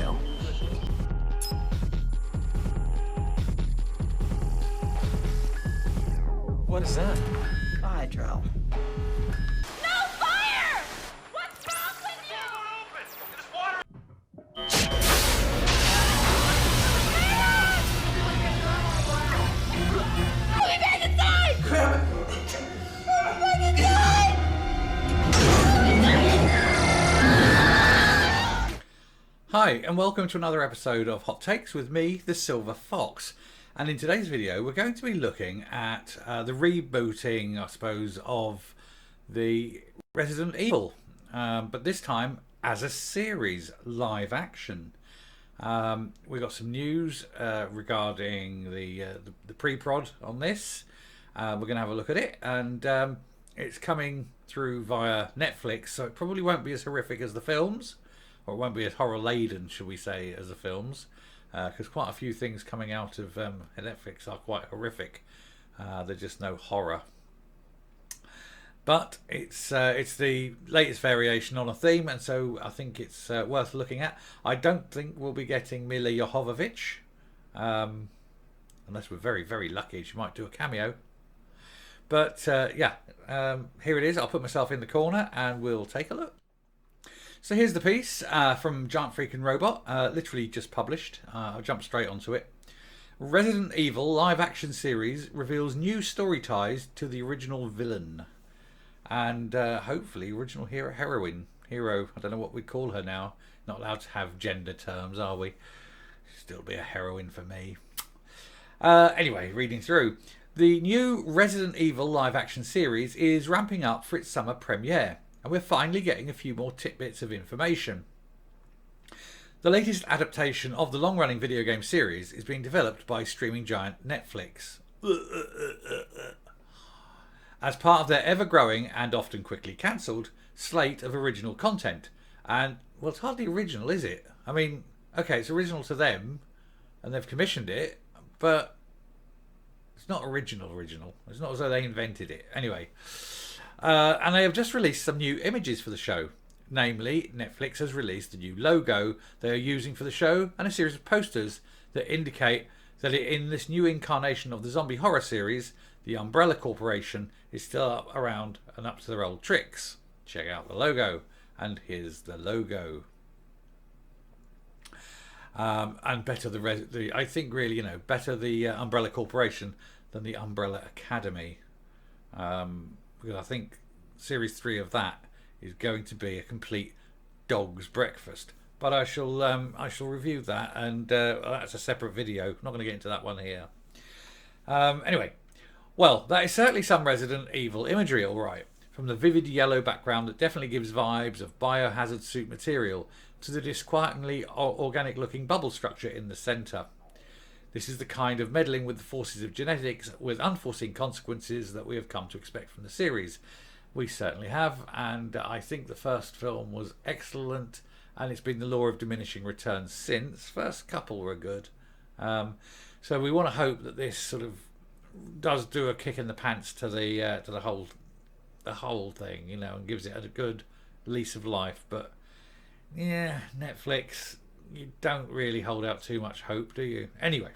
film. What is that? Hydro. No fire! What's wrong with you? We're back inside! Grab it. We're back inside! Hi, and welcome to another episode of Hot Takes with me, the Silver Fox. And in today's video, we're going to be looking at the rebooting, I suppose, of the Resident Evil, but this time as a series, live action. We got some news regarding the pre-prod on this. We're going to have a look at it, and it's coming through via Netflix, so it probably won't be as horrific as the films, or it won't be as horror-laden, shall we say, as the films, because quite a few things coming out of Netflix are quite horrific. There's just no horror. But it's the latest variation on a theme, and so I think it's worth looking at. I don't think we'll be getting Milla Jovovich, unless we're very, very lucky. She might do a cameo. But yeah, here it is. I'll put myself in the corner and we'll take a look. So here's the piece from Giant Freaking Robot, literally just published. I'll jump straight onto it. Resident Evil live action series reveals new story ties to the original villain. And hopefully original hero. I don't know what we'd call her now. Not allowed to have gender terms, are we? Still be a heroine for me. Anyway, reading through. The new Resident Evil live action series is ramping up for its summer premiere, and we're finally getting a few more tidbits of information. The latest adaptation of the long-running video game series is being developed by streaming giant Netflix as part of their ever-growing and often quickly cancelled slate of original content. And, well, it's hardly original, is it? I mean, okay, it's original to them, and they've commissioned it, but it's not original. It's not as though they invented it. Anyway, and they have just released some new images for the show. Namely, Netflix has released a new logo they are using for the show and a series of posters that indicate that in this new incarnation of the zombie horror series, the Umbrella Corporation is still up, around and up to their old tricks. Check out the logo, and here's the logo. And better I think really, better the Umbrella Corporation than the Umbrella Academy, because I think Series 3 of that is going to be a complete dog's breakfast. But I shall review that, and that's a separate video. I'm not going to get into that one here. Anyway, well, that is certainly some Resident Evil imagery, all right. From the vivid yellow background that definitely gives vibes of biohazard suit material to the disquietingly organic-looking bubble structure in the centre. This is the kind of meddling with the forces of genetics with unforeseen consequences that we have come to expect from the series. We certainly have, and I think the first film was excellent, and it's been the law of diminishing returns since. First couple were good. So we want to hope that this sort of does do a kick in the pants to the whole thing, and gives it a good lease of life. But yeah, Netflix, you don't really hold out too much hope, do you? Anyway,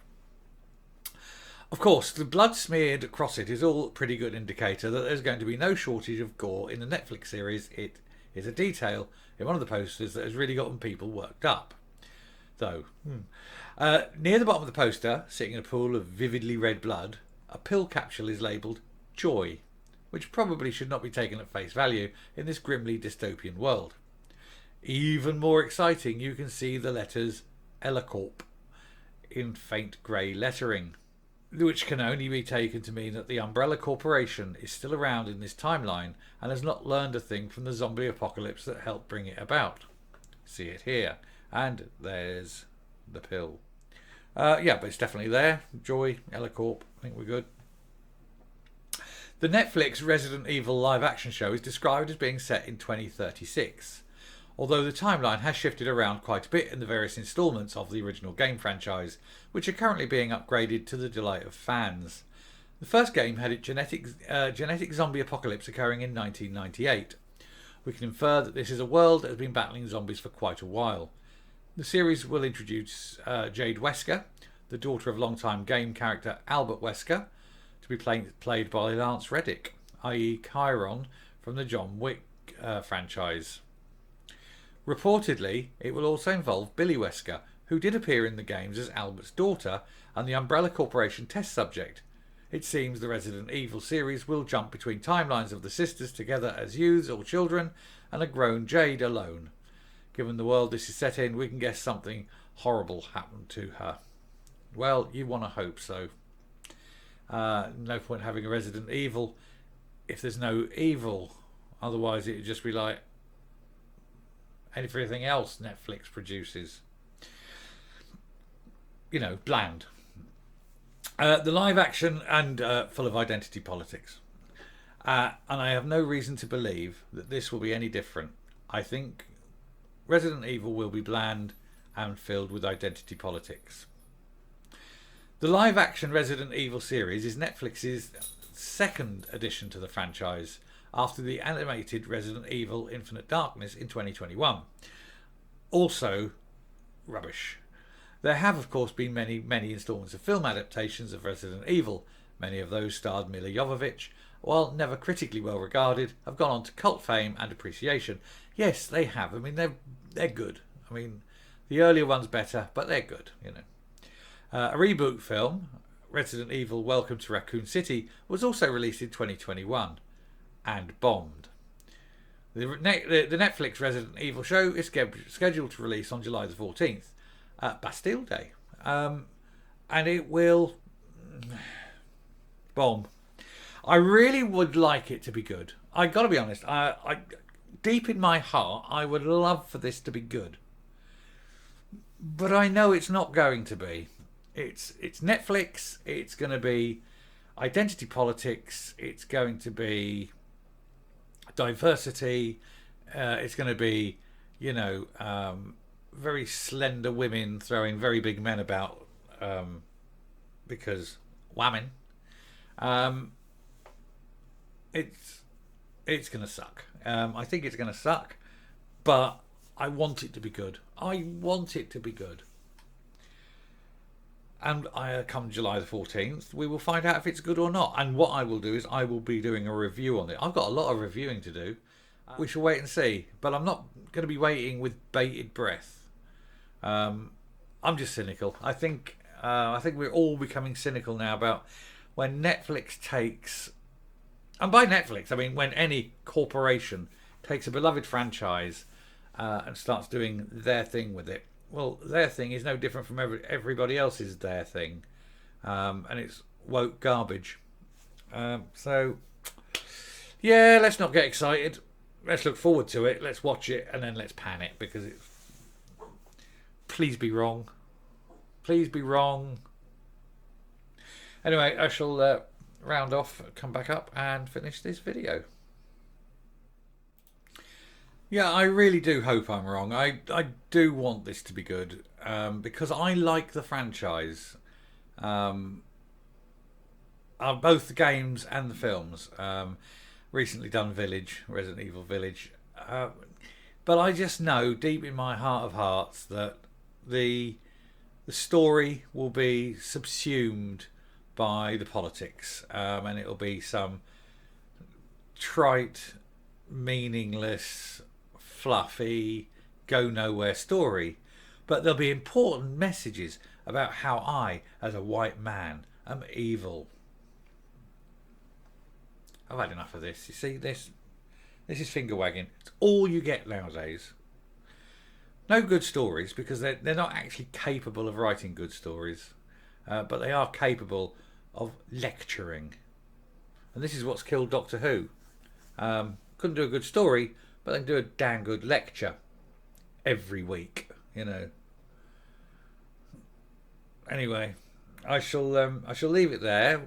of course, the blood smeared across it is all a pretty good indicator that there's going to be no shortage of gore in the Netflix series. It is a detail in one of the posters that has really gotten people worked up. Though, near the bottom of the poster, sitting in a pool of vividly red blood, a pill capsule is labelled Joy, which probably should not be taken at face value in this grimly dystopian world. Even more exciting, you can see the letters Elacorp in faint grey lettering, which can only be taken to mean that the Umbrella Corporation is still around in this timeline and has not learned a thing from the zombie apocalypse that helped bring it about. See it here. And there's the pill. Yeah, but it's definitely there. Joy, Elacorp, I think we're good. The Netflix Resident Evil live action show is described as being set in 2036, although the timeline has shifted around quite a bit in the various instalments of the original game franchise, which are currently being upgraded to the delight of fans. The first game had its genetic zombie apocalypse occurring in 1998. We can infer that this is a world that has been battling zombies for quite a while. The series will introduce Jade Wesker, the daughter of longtime game character Albert Wesker, to be played by Lance Reddick, i.e. Chiron from the John Wick franchise. Reportedly, it will also involve Billy Wesker, who did appear in the games as Albert's daughter and the Umbrella Corporation test subject. It seems the Resident Evil series will jump between timelines of the sisters together as youths or children and a grown Jade alone. Given the world this is set in, we can guess something horrible happened to her. Well, you want to hope so. No point having a Resident Evil if there's no evil. Otherwise it would just be like everything else Netflix produces. You know, bland. The live action and full of identity politics. And I have no reason to believe that this will be any different. I think Resident Evil will be bland and filled with identity politics. The live action Resident Evil series is Netflix's second addition to the franchise after the animated Resident Evil Infinite Darkness in 2021. Also rubbish. There have, of course, been many installments of film adaptations of Resident Evil. Many of those starred Milla Jovovich, while never critically well regarded, have gone on to cult fame and appreciation. Yes, they have. I mean, they're good. I mean, the earlier one's better, but they're good, you know. A reboot film, Resident Evil Welcome to Raccoon City, was also released in 2021 and bombed. The Netflix Resident Evil show is scheduled to release on July the 14th, Bastille Day, and it will bomb. I really would like it to be good. I got to be honest. I deep in my heart, I would love for this to be good, but I know it's not going to be. It's Netflix. It's going to be identity politics. It's going to be diversity. It's going to be, you know, very slender women throwing very big men about because women. It's going to suck. I think it's going to suck, but I want it to be good. I want it to be good. And come July the 14th, we will find out if it's good or not. And what I will do is I will be doing a review on it. I've got a lot of reviewing to do. We shall wait and see. But I'm not going to be waiting with bated breath. I'm just cynical. I think we're all becoming cynical now about when Netflix takes... And by Netflix, I mean when any corporation takes a beloved franchise and starts doing their thing with it. Well, their thing is no different from everybody else's their thing. And it's woke garbage. So, yeah, let's not get excited. Let's look forward to it. Let's watch it and then let's pan it because it's... Please be wrong. Please be wrong. Anyway, I shall round off, come back up and finish this video. Yeah, I really do hope I'm wrong. I do want this to be good because I like the franchise. Both the games and the films. Recently done Village, Resident Evil Village. But I just know deep in my heart of hearts that the story will be subsumed by the politics. And it'll be some trite, meaningless, fluffy, go nowhere story, but there'll be important messages about how I, as a white man, am evil. I've had enough of this. You see, this is finger wagging. It's all you get nowadays. No good stories because they're not actually capable of writing good stories, but they are capable of lecturing, and this is what's killed Doctor Who. Couldn't do a good story, but they can do a damn good lecture every week, you know. Anyway, I shall leave it there.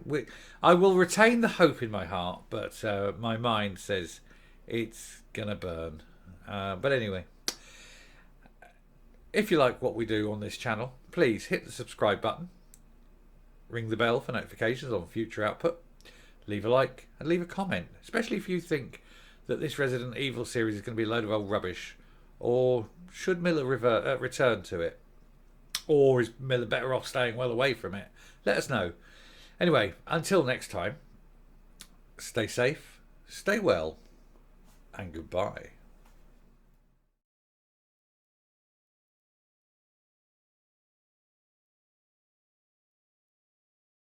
I will retain the hope in my heart, but my mind says it's gonna burn. But anyway, if you like what we do on this channel, please hit the subscribe button, ring the bell for notifications on future output, leave a like and leave a comment, especially if you think that this Resident Evil series is going to be a load of old rubbish, or should Miller return to it? Or is Miller better off staying well away from it? Let us know. Anyway, until next time, stay safe, stay well, and goodbye.